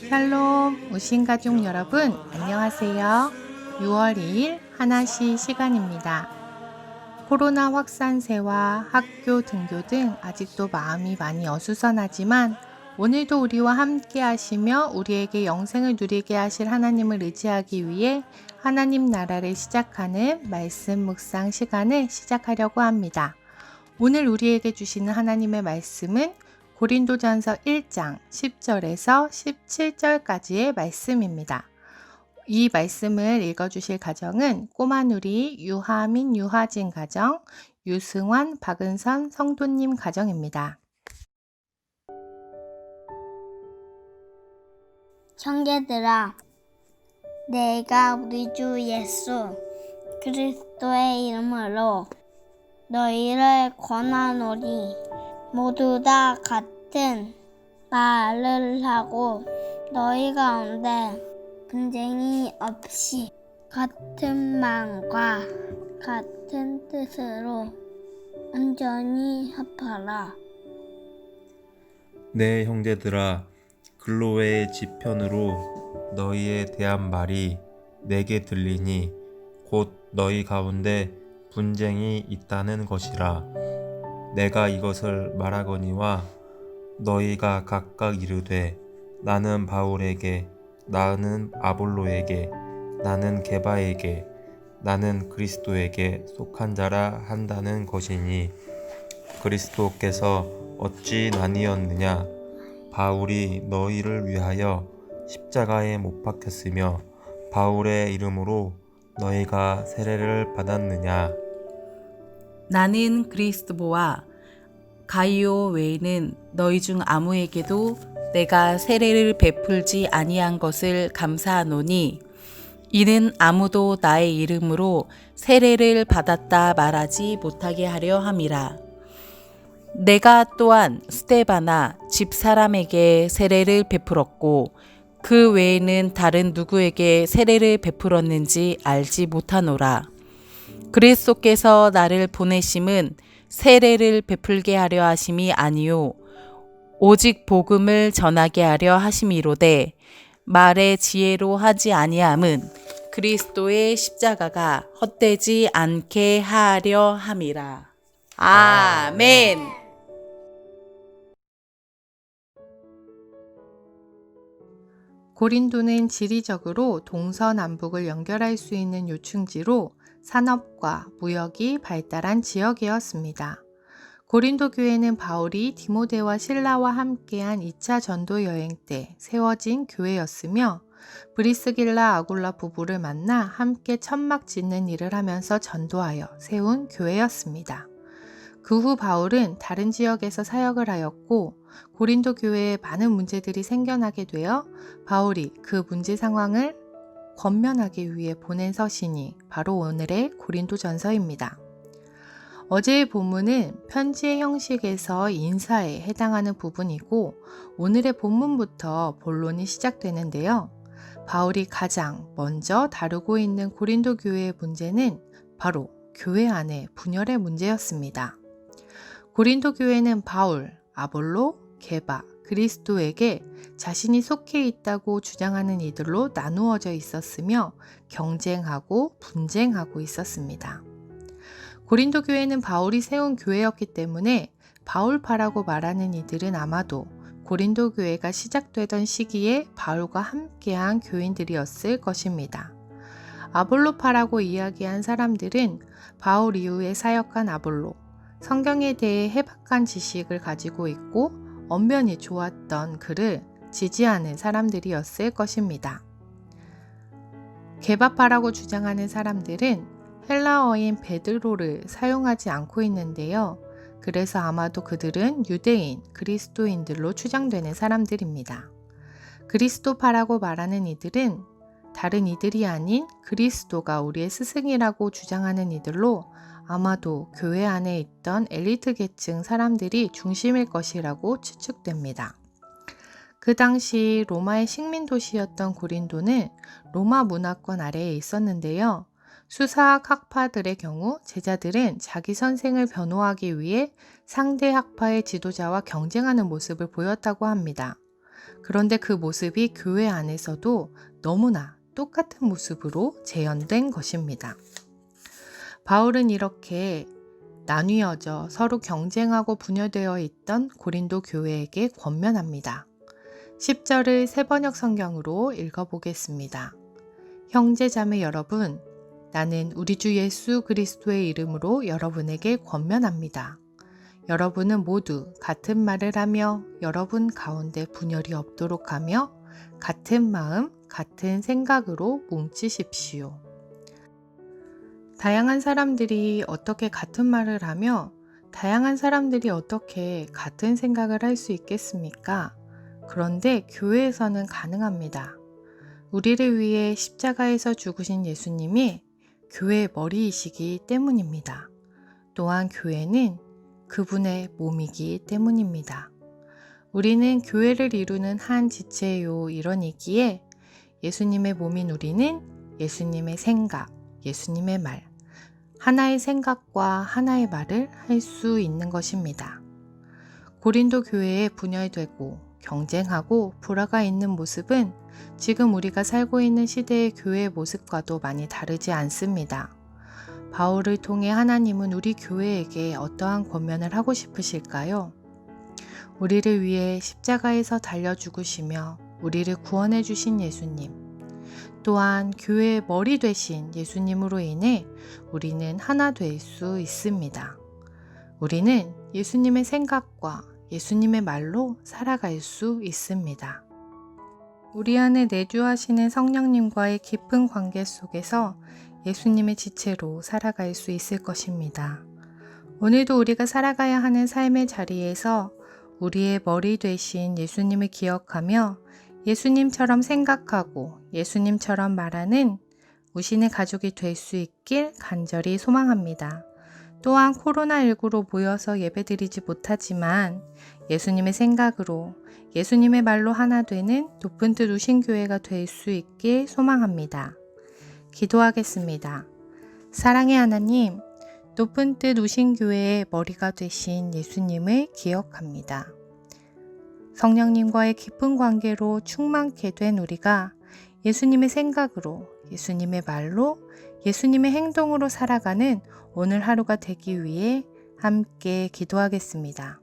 샬롬, 우신가족 여러분, 안녕하세요. 6월 2일 하나시 시간입니다. 코로나 확산세와 학교 등교 등 아직도 마음이 많이 어수선하지만 오늘도 우리와 함께 하시며 우리에게 영생을 누리게 하실 하나님을 의지하기 위해 하나님 나라를 시작하는 말씀 묵상 시간을 시작하려고 합니다. 오늘 우리에게 주시는 하나님의 말씀은 고린도전서 1장 10절에서 17절까지의 말씀입니다. 이 말씀을 읽어주실 가정은 꼬마누리, 유하민, 유하진 가정, 유승환, 박은선 성도님 가정입니다. 형제들아, 내가 우리 주 예수 그리스도의 이름으로 너희를 권하노니 모두 다 같은 말을 하고 너희 가운데 분쟁이 없이 같은 마음과 같은 뜻으로 온전히 합하라. 내 형제들아, 글로웨의 지편으로 너희에 대한 말이 내게 들리니 곧 너희 가운데 분쟁이 있다는 것이라. 내가 이것을 말하거니와 너희가 각각 이르되 나는 바울에게, 나는 아볼로에게, 나는 게바에게, 나는 그리스도에게 속한 자라 한다는 것이니 그리스도께서 어찌 나뉘었느냐? 바울이 너희를 위하여 십자가에 못 박혔으며 바울의 이름으로 너희가 세례를 받았느냐? 나는 그리스도와 가이오 외에는 너희 중 아무에게도 내가 세례를 베풀지 아니한 것을 감사하노니 이는 아무도 나의 이름으로 세례를 받았다 말하지 못하게 하려 함이라. 내가 또한 스데바나 집사람에게 세례를 베풀었고 그 외에는 다른 누구에게 세례를 베풀었는지 알지 못하노라. 그리스도께서 나를 보내심은 세례를 베풀게 하려 하심이 아니요 오직 복음을 전하게 하려 하심이로되 말의 지혜로 하지 아니함은 그리스도의 십자가가 헛되지 않게 하려 함이라. 아멘. 고린도는 지리적으로 동서남북을 연결할 수 있는 요충지로 산업과 무역이 발달한 지역이었습니다. 고린도 교회는 바울이 디모데와 실라와 함께한 2차 전도 여행 때 세워진 교회였으며 브리스길라 아굴라 부부를 만나 함께 천막 짓는 일을 하면서 전도하여 세운 교회였습니다. 그 후 바울은 다른 지역에서 사역을 하였고 고린도 교회에 많은 문제들이 생겨나게 되어 바울이 그 문제 상황을 권면하기 위해 보낸 서신이 바로 오늘의 고린도전서입니다. 어제의 본문은 편지의 형식에서 인사에 해당하는 부분이고 오늘의 본문부터 본론이 시작되는데요. 바울이 가장 먼저 다루고 있는 고린도 교회의 문제는 바로 교회 안의 분열의 문제였습니다. 고린도 교회는 바울, 아볼로, 게바, 그리스도에게 자신이 속해 있다고 주장하는 이들로 나누어져 있었으며 경쟁하고 분쟁하고 있었습니다. 고린도 교회는 바울이 세운 교회였기 때문에 바울파라고 말하는 이들은 아마도 고린도 교회가 시작되던 시기에 바울과 함께한 교인들이었을 것입니다. 아볼로파라고 이야기한 사람들은 바울 이후에 사역한 아볼로, 성경에 대해 해박한 지식을 가지고 있고 언변이 좋았던 그를 지지하는 사람들이었을 것입니다. 게바파라고 주장하는 사람들은 헬라어인 베드로를 사용하지 않고 있는데요. 그래서 아마도 그들은 유대인, 그리스도인들로 추정되는 사람들입니다. 그리스도파라고 말하는 이들은 다른 이들이 아닌 그리스도가 우리의 스승이라고 주장하는 이들로 아마도 교회 안에 있던 엘리트 계층 사람들이 중심일 것이라고 추측됩니다. 그 당시 로마의 식민 도시였던 고린도는 로마 문화권 아래에 있었는데요. 수사학 학파들의 경우 제자들은 자기 선생을 변호하기 위해 상대 학파의 지도자와 경쟁하는 모습을 보였다고 합니다. 그런데 그 모습이 교회 안에서도 너무나 똑같은 모습으로 재현된 것입니다. 바울은 이렇게 나뉘어져 서로 경쟁하고 분열되어 있던 고린도 교회에게 권면합니다. 10절을 새번역 성경으로 읽어보겠습니다. 형제 자매 여러분, 나는 우리 주 예수 그리스도의 이름으로 여러분에게 권면합니다. 여러분은 모두 같은 말을 하며 여러분 가운데 분열이 없도록 하며 같은 마음, 같은 생각으로 뭉치십시오. 다양한 사람들이 어떻게 같은 말을 하며 다양한 사람들이 어떻게 같은 생각을 할 수 있겠습니까? 그런데 교회에서는 가능합니다. 우리를 위해 십자가에서 죽으신 예수님이 교회의 머리이시기 때문입니다. 또한 교회는 그분의 몸이기 때문입니다. 우리는 교회를 이루는 한 지체요 이러니기에 예수님의 몸인 우리는 예수님의 생각, 예수님의 말, 하나의 생각과 하나의 말을 할 수 있는 것입니다. 고린도 교회에 분열되고 경쟁하고 불화가 있는 모습은 지금 우리가 살고 있는 시대의 교회의 모습과도 많이 다르지 않습니다. 바울을 통해 하나님은 우리 교회에게 어떠한 권면을 하고 싶으실까요? 우리를 위해 십자가에서 달려 죽으시며 우리를 구원해 주신 예수님, 또한 교회의 머리 되신 예수님으로 인해 우리는 하나 될 수 있습니다. 우리는 예수님의 생각과 예수님의 말로 살아갈 수 있습니다. 우리 안에 내주하시는 성령님과의 깊은 관계 속에서 예수님의 지체로 살아갈 수 있을 것입니다. 오늘도 우리가 살아가야 하는 삶의 자리에서 우리의 머리 되신 예수님을 기억하며 예수님처럼 생각하고 예수님처럼 말하는 우신의 가족이 될 수 있길 간절히 소망합니다. 또한 코로나19로 모여서 예배드리지 못하지만 예수님의 생각으로 예수님의 말로 하나 되는 높은 뜻 우신교회가 될 수 있길 소망합니다. 기도하겠습니다. 사랑의 하나님, 높은 뜻 우신교회의 머리가 되신 예수님을 기억합니다. 성령님과의 깊은 관계로 충만케 된 우리가 예수님의 생각으로, 예수님의 말로, 예수님의 행동으로 살아가는 오늘 하루가 되기 위해 함께 기도하겠습니다.